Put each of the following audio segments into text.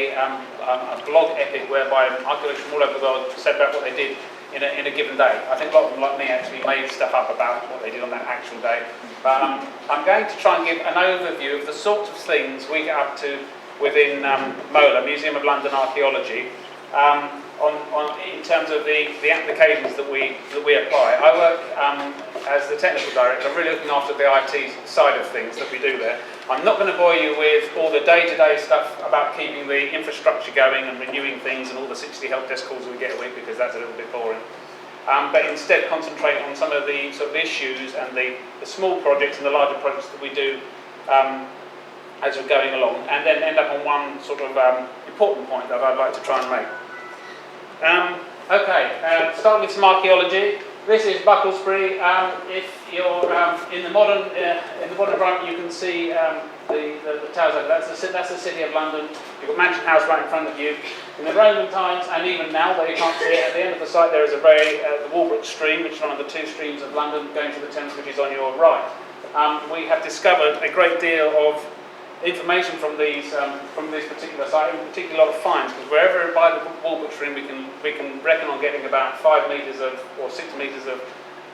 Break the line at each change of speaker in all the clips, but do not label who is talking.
a blog epic whereby archaeologists from all over the world said about what they did in a given day. I think a lot of them, like me, actually made stuff up about what they did on that actual day. But I'm going to try and give an overview of the sorts of things we get up to within MOLA, Museum of London Archaeology, in terms of the applications that we apply. I work as the technical director. I'm really looking after the IT side of things that we do there. I'm not going to bore you with all the day-to-day stuff about keeping the infrastructure going and renewing things and all the 60 help desk calls we get a week, because that's a little bit boring. But instead concentrate on some of the sort of issues and the small projects and the larger projects that we do as we're going along, and then end up on one sort of important point that I'd like to try and make. Start with some archaeology. This is Bucklesbury. If you're in the modern environment, you can see the towers over. That's the City of London. You've got Mansion House right in front of you. In the Roman times, and even now, though you can't see it, at the end of the site there is the Walbrook stream, which is one of the two streams of London going to the Thames, which is on your right. We have discovered a great deal of information from this particular site, in particular a lot of finds, because wherever by the Walbrook stream we can reckon on getting about 5 metres or 6 metres of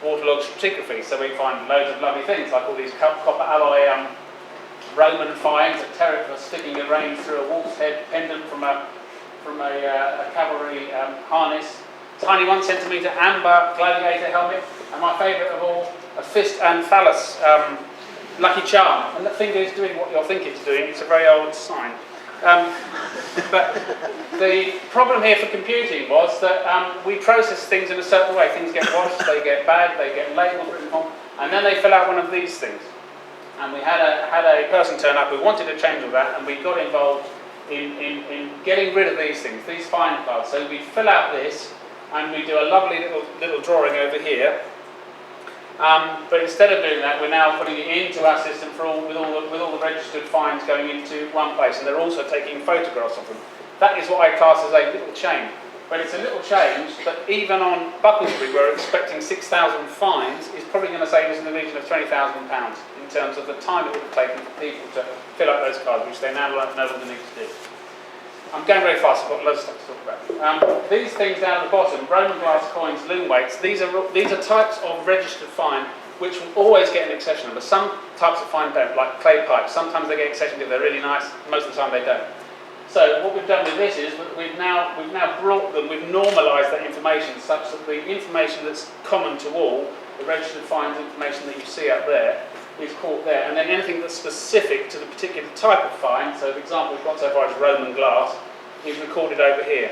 waterlogged stratigraphy. So we find loads of lovely things like all these copper alloy Roman finds, a Terriffer sticking a rein through a wolf's head pendant from a cavalry harness, tiny 1 centimetre amber gladiator helmet, and my favourite of all, a fist and phallus lucky charm. And that finger is doing what you'll think it's doing. It's a very old sign. But the problem here for computing was that we process things in a certain way. Things get washed, they get bagged, they get labelled, and then they fill out one of these things. And we had a person turn up who wanted to change all that, and we got involved in getting rid of these things, these find cards. So we fill out this, and we do a lovely little drawing over here. But instead of doing that, we're now putting it into our system with all the registered finds going into one place, and they're also taking photographs of them. That is what I class as a little change. But it's a little change that even on Bucklesbury, we're expecting 6,000 finds, is probably going to save us in the region of £20,000 in terms of the time it would have taken for people to fill out those cards, which they now no longer need to do. I'm going very fast, I've got loads of stuff to talk about. These things down at the bottom, Roman glass coins, loom weights, these are types of registered find which will always get an accession number. Some types of find don't, like clay pipes. Sometimes they get accessioned if they're really nice, most of the time they don't. So what we've done with this is we've now brought them, we've normalised that information such that the information that's common to all, the registered finds information that you see up there, is caught there, and then anything that's specific to the particular type of find, so the example we've got so far is Roman glass, is recorded over here.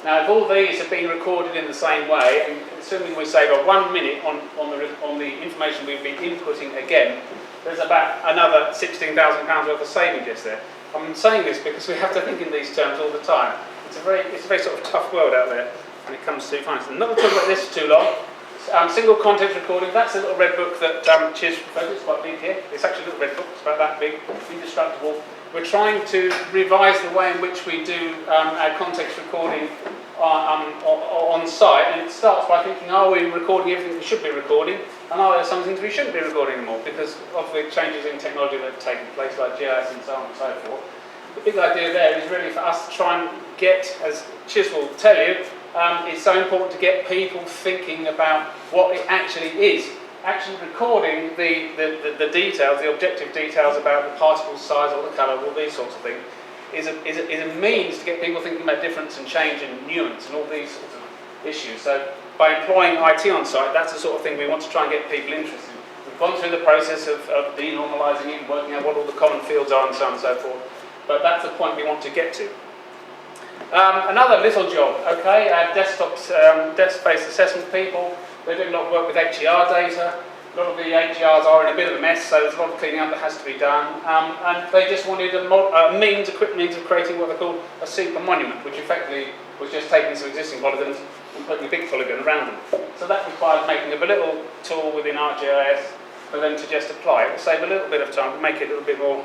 Now if all these have been recorded in the same way, and assuming we save 1 minute on the information we've been inputting again, there's about another £16,000 worth of saving just there. I'm saying this because we have to think in these terms all the time. It's a very sort of tough world out there when it comes to finds. I'm not going to talk about this too long. Single context recording, that's a little red book that Chiz referred to. It's quite big here. It's actually a little red book, it's about that big, indestructible. We're trying to revise the way in which we do our context recording on site, and it starts by thinking, are we recording everything we should be recording, and are there some things we shouldn't be recording anymore because of the changes in technology that have taken place, like GIS and so on and so forth. The big idea there is really for us to try and get, as Chiz will tell you, it's so important to get people thinking about what it actually is. Actually recording the details, the objective details about the particle size or the colour, all these sorts of things, is a means to get people thinking about difference and change and nuance and all these sorts of issues. So by employing IT on site, that's the sort of thing we want to try and get people interested in. We've gone through the process of denormalising it, working out what all the common fields are and so on and so forth, but that's the point we want to get to. Another little job, okay, desk-based assessment people, they're doing a lot of work with HER data. A lot of the HERs are in a bit of a mess, so there's a lot of cleaning up that has to be done. And they just wanted a quick means of creating what they call a super monument, which effectively was just taking some existing polygons and putting a big polygon around them. So that requires making up a little tool within ArcGIS for them to just apply. It will save a little bit of time, make it a little bit more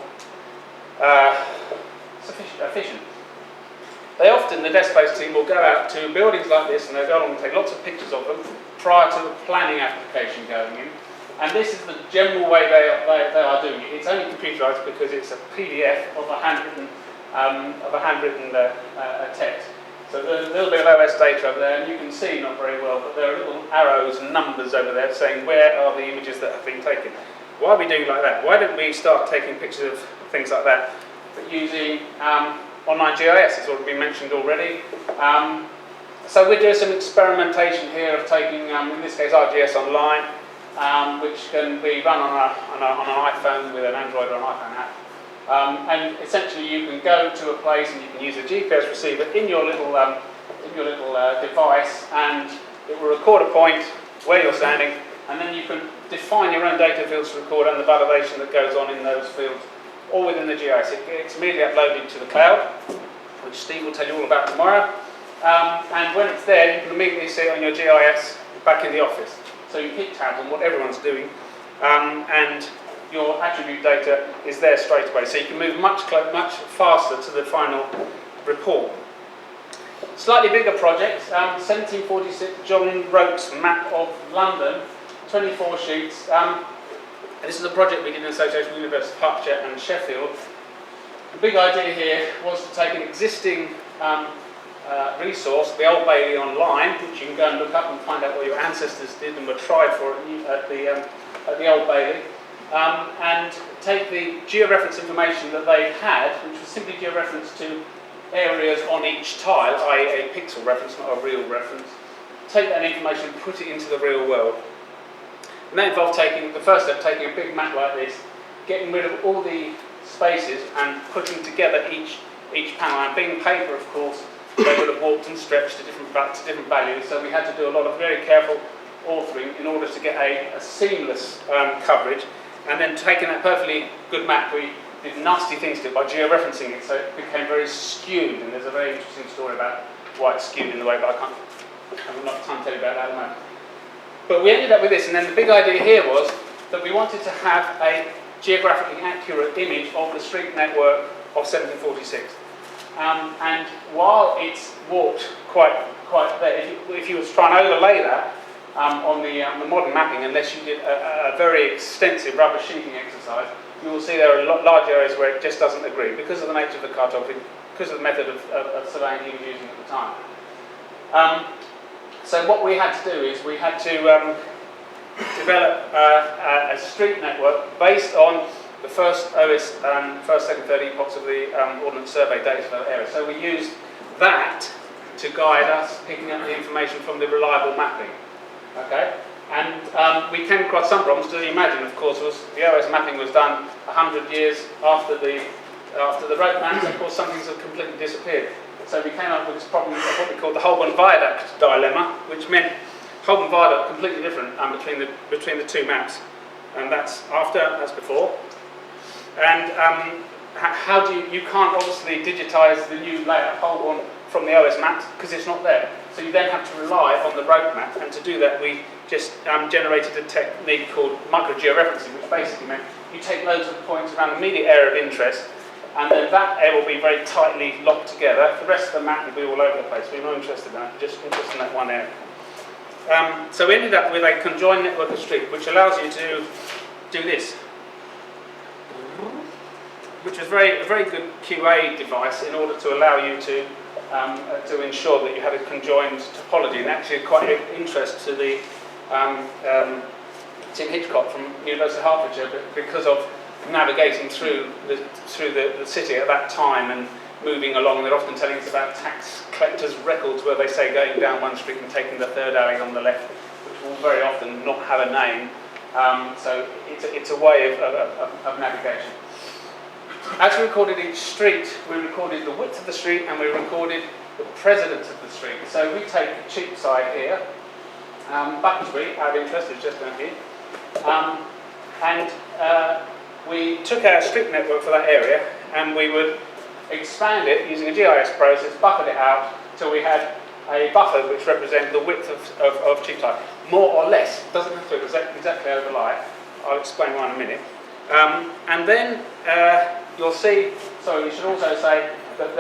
efficient. The desk-based team will go out to buildings like this, and they'll go along and take lots of pictures of them prior to the planning application going in. And this is the general way they are doing it. It's only computerised because it's a PDF of 100 of a handwritten text. So there's a little bit of OS data over there, and you can see not very well, but there are little arrows and numbers over there saying where are the images that have been taken. Why are we doing like that? Why don't we start taking pictures of things like that, but using online GIS? It's already been mentioned already. So we're doing some experimentation here of taking, in this case, ArcGIS Online, which can be run on an iPhone with an Android or an iPhone app. And essentially, you can go to a place and you can use a GPS receiver in your little device, and it will record a point where you're standing, and then you can define your own data fields to record and the validation that goes on in those fields, all within the GIS. It gets immediately uploaded to the cloud, which Steve will tell you all about tomorrow. And when it's there, you can immediately see it on your GIS back in the office. So you keep tabs on what everyone's doing, and your attribute data is there straight away. So you can move much faster to the final report. Slightly bigger project, 1746 John Rauxloh map of London, 24 sheets. This is a project we did in association with University of Hertfordshire and Sheffield. The big idea here was to take an existing resource, the Old Bailey Online, which you can go and look up and find out what your ancestors did and were tried for at the Old Bailey, and take the georeference information that they had, which was simply georeference to areas on each tile, i.e. a pixel reference, not a real reference. Take that information and put it into the real world. And that involved taking, the first step, taking a big map like this, getting rid of all the spaces and putting together each panel. And being paper, of course, they would have warped and stretched to different values, so we had to do a lot of very careful authoring in order to get a seamless coverage. And then taking that perfectly good map, we did nasty things to it by georeferencing it, so it became very skewed. And there's a very interesting story about why it's skewed in the way, but I have not time to tell you about that at the moment. But we ended up with this, and then the big idea here was that we wanted to have a geographically accurate image of the street network of 1746. And while it's warped quite there, if you was trying to overlay that on the modern mapping, unless you did a very extensive rubber sheeting exercise, you will see there are large areas where it just doesn't agree because of the nature of the cartography, because of the method of surveying he was using at the time. So what we had to do is we had to develop a street network based on the first, second, third epochs of the Ordnance Survey data for that area. So we used that to guide us picking up the information from the reliable mapping. Okay, and we came across some problems. To imagine, of course, was the OS mapping was done 100 years after the road maps. Of course, some things have completely disappeared. So we came up with this problem of what we called the Holborn Viaduct dilemma, which meant Holborn Viaduct completely different between the two maps, and that's after, that's before. And how do you can't obviously digitise the new layout of Holborn from the OS maps because it's not there. So you then have to rely on the road map, and to do that we just generated a technique called microgeoreferencing, which basically meant you take loads of points around the immediate area of interest, and then that area will be very tightly locked together. The rest of the map will be all over the place. We're not interested in that, just interested in that one area. So we ended up with a conjoined network of streets, which allows you to do this, which was a very good QA device in order to allow you to ensure that you had a conjoined topology, and actually quite of interest to the Tim Hitchcock from University of Hertfordshire because of navigating through the city at that time and moving along. They're often telling us about tax collectors' records where they say going down one street and taking the third alley on the left, which will very often not have a name. So it's a way of navigation. As we recorded each street, we recorded the width of the street and we recorded the precedence of the street. So we take the Cheapside here, Bucklersbury, out of interest, is just down here, and we took our street network for that area and we would expand it using a GIS process, buffeted it out till we had a buffer which represented the width of Cheapside, more or less. It doesn't have to exactly overlay. I'll explain why in a minute. And then you'll see, so you should also say that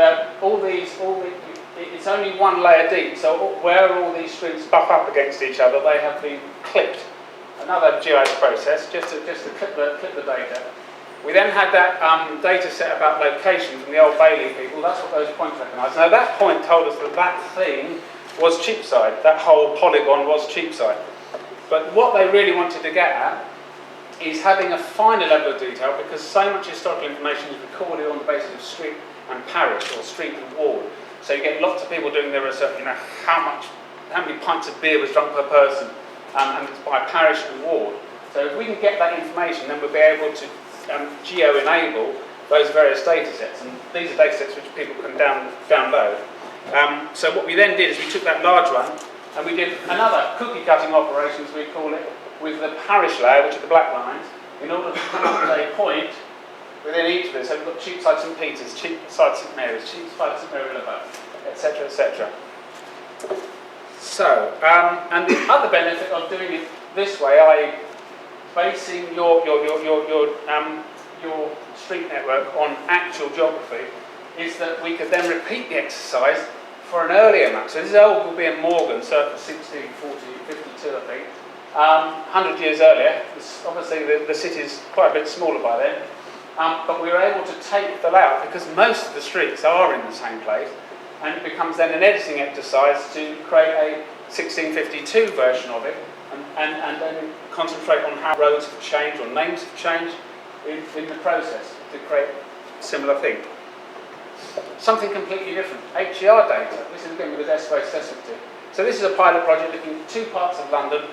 it's only one layer deep, so where all these streets buff up against each other, they have been clipped. Another GIS process, just to clip the data. We then had that data set about location from the Old Bailey people. That's what those points recognised. Now that point told us that that thing was Cheapside. That whole polygon was Cheapside. But what they really wanted to get at is having a finer level of detail, because so much historical information is recorded on the basis of street and parish, or street and ward. So you get lots of people doing their research, how many pints of beer was drunk per person, and it's by parish and ward. So if we can get that information, then we'll be able to geo-enable those various data sets, and these are data sets which people can download. So what we then did is we took that large one, and we did another cookie cutting operation, as we call it, with the parish layer, which are the black lines, in order to come up with a point within each of it. So we've got Cheapside St Peter's, Cheapside St Mary's, Cheapside St Mary Lovat, etc., etc. So, and the other benefit of doing it this way, i.e. basing your street network on actual geography, is that we could then repeat the exercise for an earlier map. So this is old Gulbenkian Morgan, circa 1640, 52, I think. 100 years earlier. Obviously the city's quite a bit smaller by then, but we were able to take the layout, because most of the streets are in the same place, and it becomes then an editing exercise to create a 1652 version of it, and then concentrate on how roads have changed or names have changed in the process to create a similar thing. Something completely different, HER data. This is again with ISpace sensitivity. So this is a pilot project looking at two parts of London,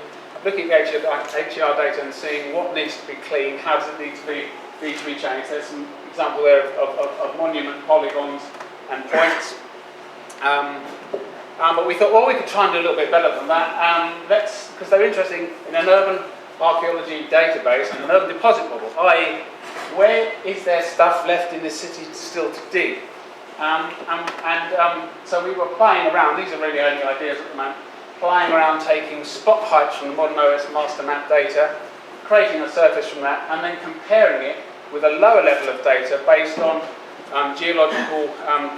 looking at HER data and seeing what needs to be cleaned, how does it need to be changed. There's some example there of monument polygons and points. But we thought, well, we could try and do a little bit better than that. Because they're interesting in an urban archaeology database and an urban deposit model, i.e. where is there stuff left in the city still to dig? So we were playing around, these are really only ideas at the moment, playing around taking spot heights from the modern OS master map data, creating a surface from that, and then comparing it with a lower level of data based on geological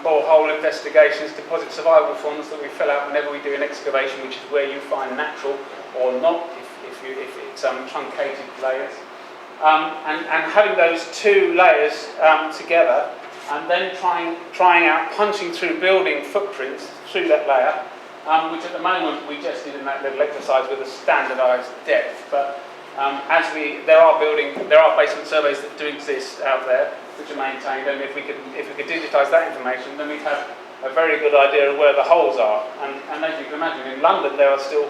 borehole investigations, deposit survival forms that we fill out whenever we do an excavation, which is where you find natural or not, if it's truncated layers. And having those two layers together, and then trying out punching through building footprints through that layer, which at the moment we just did in that little exercise with a standardised depth. But there are basement surveys that do exist out there which are maintained, and if we could digitise that information, then we'd have a very good idea of where the holes are. And as you can imagine, in London there are still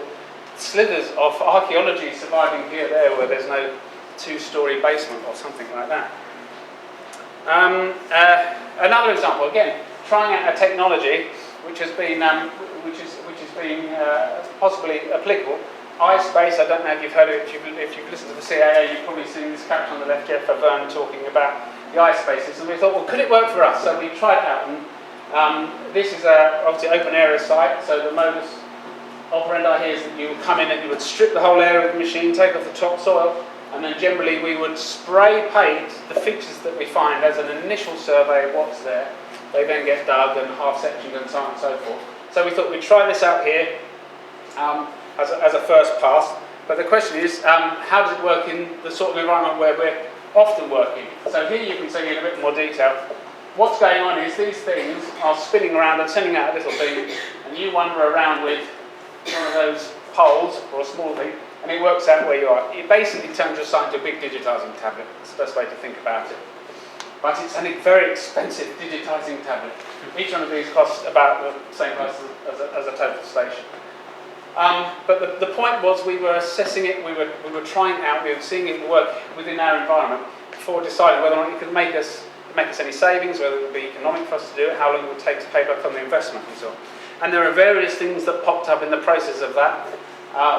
slithers of archaeology surviving here or there where there's no two-storey basement or something like that. Another example, again, trying out a technology which has been possibly applicable. ISpace, I don't know if you've heard of it, if you've listened to the CAA, you've probably seen this character on the left, Jeff Verne, talking about the ISpace system. We thought, well, could it work for us? So we tried it out, and this is obviously an open area site, so the modus operandi here is that you would come in and you would strip the whole area of the machine, take off the topsoil, and then generally we would spray paint the features that we find as an initial survey of what's there. They then get dug and half-sectioned and so on and so forth. So we thought we'd try this out here as a first pass. But the question is, how does it work in the sort of environment where we're often working? So here you can see in a bit more detail. What's going on is these things are spinning around and sending out a little beam, and you wander around with one of those poles or a small thing, and it works out where you are. It basically turns your site into a big digitising tablet. That's the best way to think about it. But it's a very expensive digitising tablet. Each one of these costs about the same price as a total station. But the point was, we were assessing it, we were trying it out, we were seeing it work within our environment before deciding whether or not it could make us any savings, whether it would be economic for us to do it, how long it would take to pay back on the investment and so on. And there are various things that popped up in the process of that.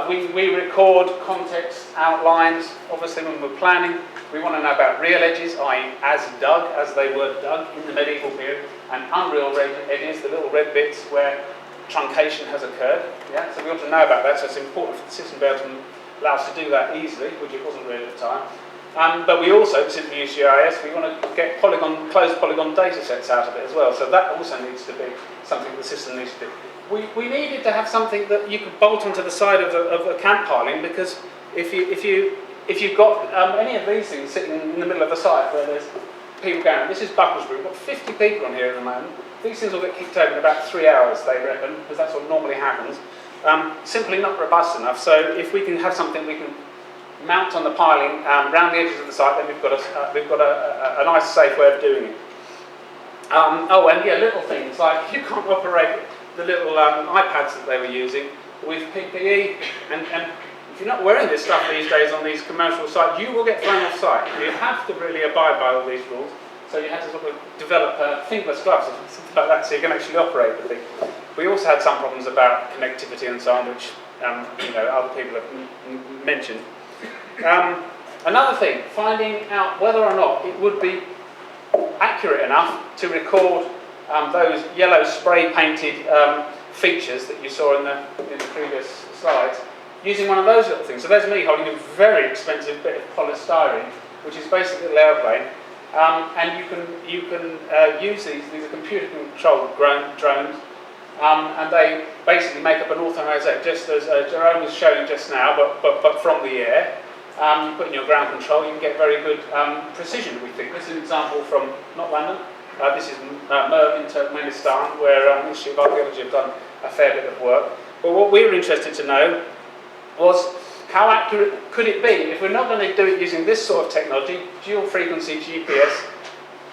We record context outlines, obviously when we're planning. We want to know about real edges, i.e. as dug, as they were dug in the medieval period, and unreal edges, the little red bits where truncation has occurred. Yeah? So we want to know about that, so it's important for the system to be able to allow us to do that easily, which it wasn't really at the time. But we also, since we use GIS, we want to get closed polygon data sets out of it as well, so that also needs to be something the system needs to do. We needed to have something that you could bolt onto the side of a camp piling, because if you if you've got any of these things sitting in the middle of the site where there's people going, this is Bucklesbury, we've got 50 people on here at the moment. These things will get kicked over in about 3 hours, they reckon, because that's what normally happens. Simply not robust enough. So if we can have something we can mount on the piling around the edges of the site, then we've got a nice, safe way of doing it. Oh, and yeah, little things like you can't operate the little iPads that they were using with PPE, and if you're not wearing this stuff these days on these commercial sites, you will get thrown off site. You have to really abide by all these rules. So you had to sort of develop fingerless gloves or something like that so you can actually operate the thing. We also had some problems about connectivity and so on, which other people have mentioned. Another thing, finding out whether or not it would be accurate enough to record those yellow spray painted features that you saw in the previous slides, using one of those little things. So there's me holding a very expensive bit of polystyrene, which is basically an airplane, and you can use these are computer-controlled drones, and they basically make up an orthomosaic, just as Jerome was showing just now, but from the air. You put in your ground control, you can get very good precision, we think. This is an example from, not London, this is Merv in Turkmenistan, where the Institute of Archaeology have done a fair bit of work. But what we were interested to know was how accurate could it be if we're not going to do it using this sort of technology, dual frequency GPS,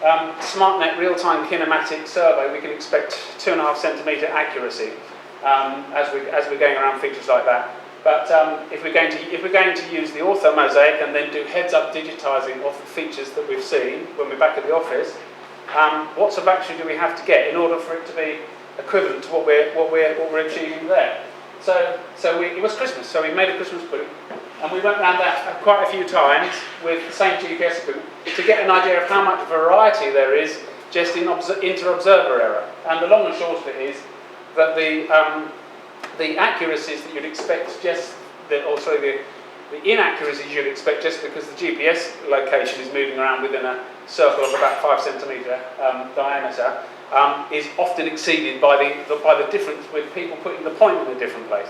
SmartNet real-time kinematic survey, we can expect 2.5 centimetre accuracy as we're going around features like that. But if we're going to use the orthomosaic and then do heads-up digitising of the features that we've seen when we're back at the office, what sort of action do we have to get in order for it to be equivalent to what we're achieving there? So it was Christmas, so we made a Christmas pudding, and we went around that quite a few times with the same GPS equipment to get an idea of how much variety there is just in inter-observer error. And the long and short of it is that the accuracies that you'd expect the inaccuracies you'd expect just because the GPS location is moving around within a circle of about 5 centimetre diameter is often exceeded by the difference with people putting the point in a different place.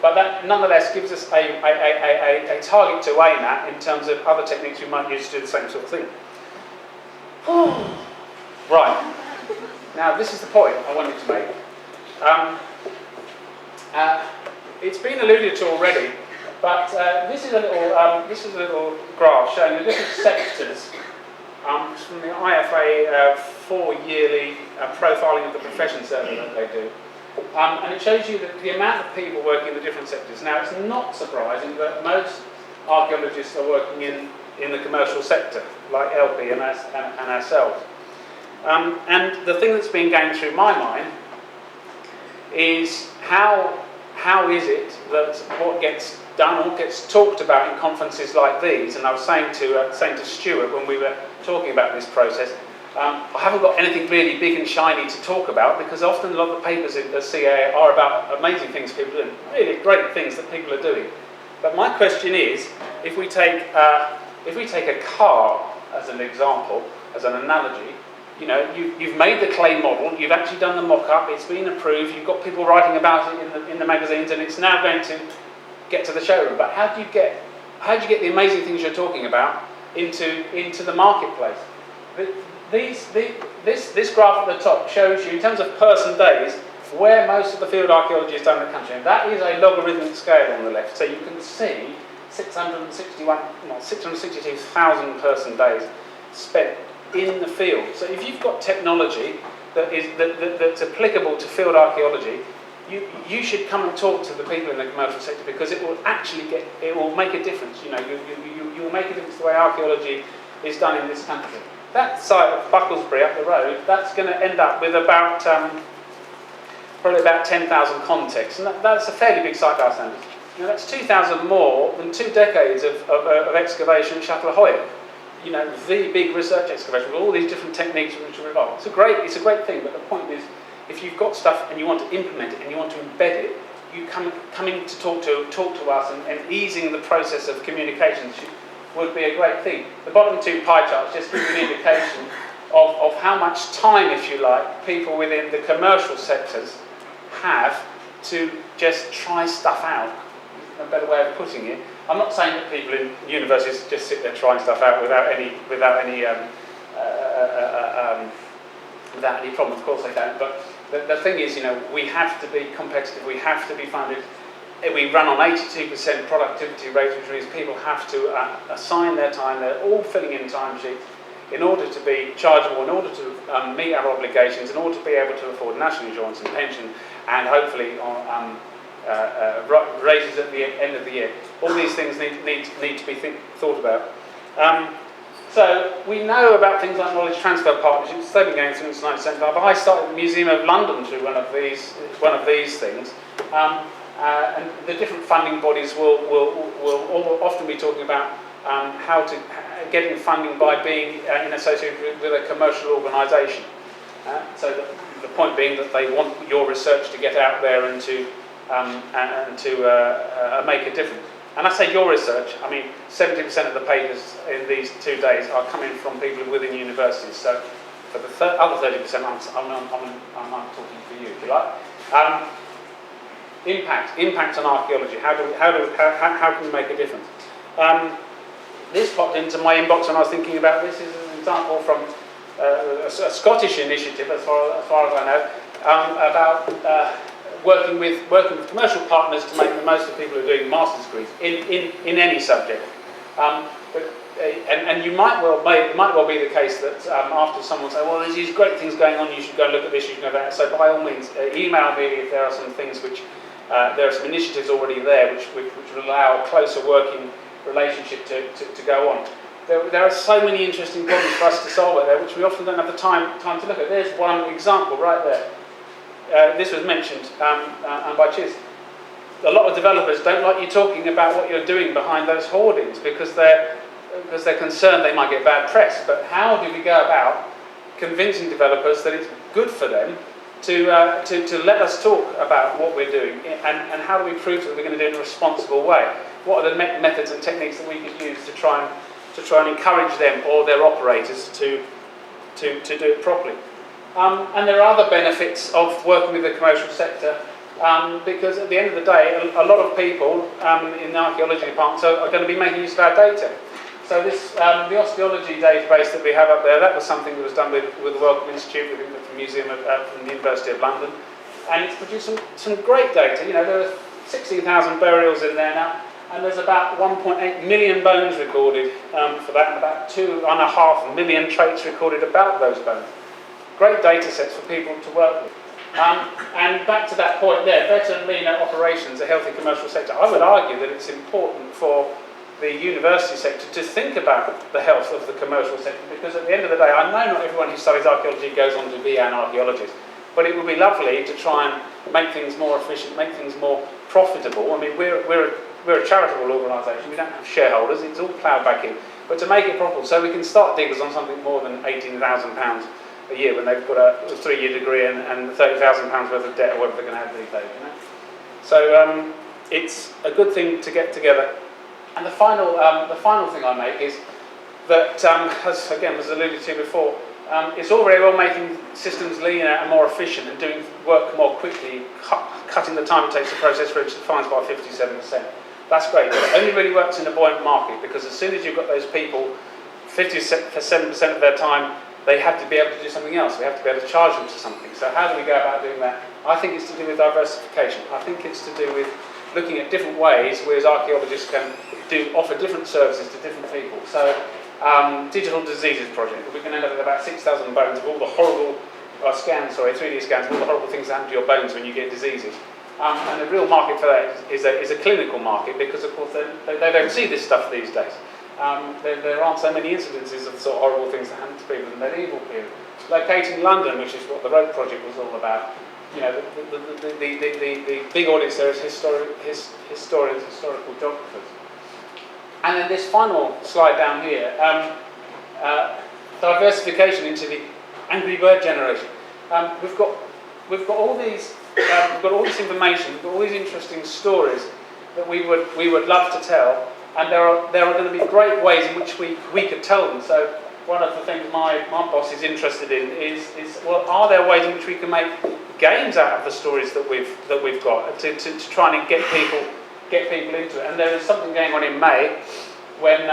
But that nonetheless gives us a target to aim at in terms of other techniques we might use to do the same sort of thing. Right. Now this is the point I wanted to make. It's been alluded to already, but this is a little graph showing the different sectors from the IFA 4-yearly profiling of the profession survey that they do. And it shows you the amount of people working in the different sectors. Now, it's not surprising that most archaeologists are working in the commercial sector, like LP and ourselves. And the thing that's been going through my mind is how is it that what gets done or gets talked about in conferences like these, and I was saying to Stuart when we were talking about this process, I haven't got anything really big and shiny to talk about because often a lot of the papers in the CA are about amazing things people are doing, really great things that people are doing. But my question is, if we take a car as an example, as an analogy, you've made the clay model, you've actually done the mock-up, it's been approved, you've got people writing about it in the magazines, and it's now going to get to the showroom. But how do you get the amazing things you're talking about into the marketplace? This graph at the top shows you, in terms of person days, where most of the field archaeology is done in the country. And that is a logarithmic scale on the left. So you can see 662,000 person days spent in the field. So if you've got technology that's applicable to field archaeology, you should come and talk to the people in the commercial sector because it will make a difference. You will make a difference to the way archaeology is done in this country. That site of Bucklesbury up the road, that's going to end up with probably about 10,000 contexts, and that's a fairly big site by our standards. That's 2,000 more than 2 decades of excavation at Châtellerault. The big research excavation with all these different techniques which are involved. It's a great thing, but the point is, if you've got stuff and you want to implement it and you want to embed it, you coming to talk to us and easing the process of communications would be a great thing. The bottom 2 pie charts just give you an indication of how much time, if you like, people within the commercial sectors have to just try stuff out, a better way of putting it, I'm not saying that people in universities just sit there trying stuff out without any problem. Of course they don't. But the thing is, we have to be competitive. We have to be funded. We run on 82% productivity rate, which means people have to assign their time. They're all filling in timesheets in order to be chargeable, in order to meet our obligations, in order to be able to afford national insurance and pension, and hopefully raises at the end of the year. All these things need to be thought about. So we know about things like knowledge transfer partnerships. They've been going since 1975. But I started the Museum of London through one of these things. And the different funding bodies will often be talking about how to getting funding by being in association with a commercial organisation. So the point being that they want your research to get out there and to make a difference. And I say your research, I mean 70% of the papers in these 2 days are coming from people within universities. So for the other 30%, I'm talking for you, if you like. Impact on archaeology. How can we make a difference? This popped into my inbox when I was thinking about this. This is an example from a Scottish initiative, as far as I know, about working with commercial partners to make the most of people who are doing master's degrees in any subject. And you might well be the case that after someone says, well, there's these great things going on, you should go and look at this, you should go that. So by all means, email me if there are some things which there are some initiatives already there which will allow a closer working relationship to go on. There are so many interesting problems for us to solve out there, which we often don't have the time to look at. There's one example right there. This was mentioned by Chiz. A lot of developers don't like you talking about what you're doing behind those hoardings because they're concerned they might get bad press. But how do we go about convincing developers that it's good for them to let us talk about what we're doing, and how do we prove that we're going to do it in a responsible way? What are the methods and techniques that we could use to try and encourage them or their operators to do it properly? And there are other benefits of working with the commercial sector, because at the end of the day, a lot of people in the archaeology departments are going to be making use of our data. So this, the Archaeology database that we have up there, that was something that was done with the Wellcome Institute, with the Museum from the University of London, and it's produced some great data. There are 16,000 burials in there now, and there's about 1.8 million bones recorded for that, and about 2.5 million traits recorded about those bones. Great data sets for people to work with. And back to that point there, better and leaner operations, a healthy commercial sector. I would argue that it's important for the university sector to think about the health of the commercial sector, because at the end of the day, I know not everyone who studies archaeology goes on to be an archaeologist, but it would be lovely to try and make things more efficient, make things more profitable. I mean, we're a charitable organisation, we don't have shareholders, it's all ploughed back in, but to make it profitable, so we can start diggers on something more than £18,000 a year when they've got a 3-year degree and £30,000 worth of debt or whatever they're going to have these days, So it's a good thing to get together. And the final thing I make is that, as again was alluded to before, it's all very well making systems leaner and more efficient and doing work more quickly, cutting the time it takes to process registered finds by 57%. That's great, but it only really works in a buoyant market, because as soon as you've got those people, 57% of their time, they have to be able to do something else. We have to be able to charge them to something. So how do we go about doing that? I think it's to do with diversification. I think it's to do with looking at different ways we as archaeologists can offer different services to different people. So digital diseases project, we can end up with about 6,000 bones of all the horrible 3D scans of all the horrible things that happen to your bones when you get diseases. And the real market for that is a clinical market, because of course they don't see this stuff these days. There aren't so many incidences of the sort of horrible things that happen to people in the medieval period. Locating London, which is what the road project was all about, the big audience there is historians, historical geographers. And then this final slide down here, diversification into the angry bird generation. We've got all these, we've got all this information, we've got all these interesting stories that we would love to tell, and there are going to be great ways in which we could tell them. So one of the things my boss is interested in is well, are there ways in which we can make games out of the stories that we've got to try and get people get people into it. And there is something going on in May when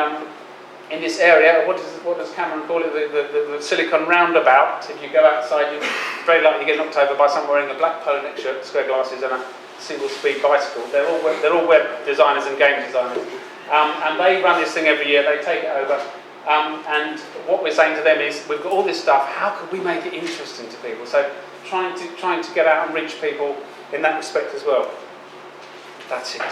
in this area, what does Cameron call it, the Silicon Roundabout. If you go outside, you're very likely to get knocked over by someone wearing a black polo neck shirt, square glasses and a single-speed bicycle. They're all web designers and game designers. And they run this thing every year, they take it over. And what we're saying to them is, we've got all this stuff, how could we make it interesting to people? So trying to get out and reach people in that respect as well. That's it.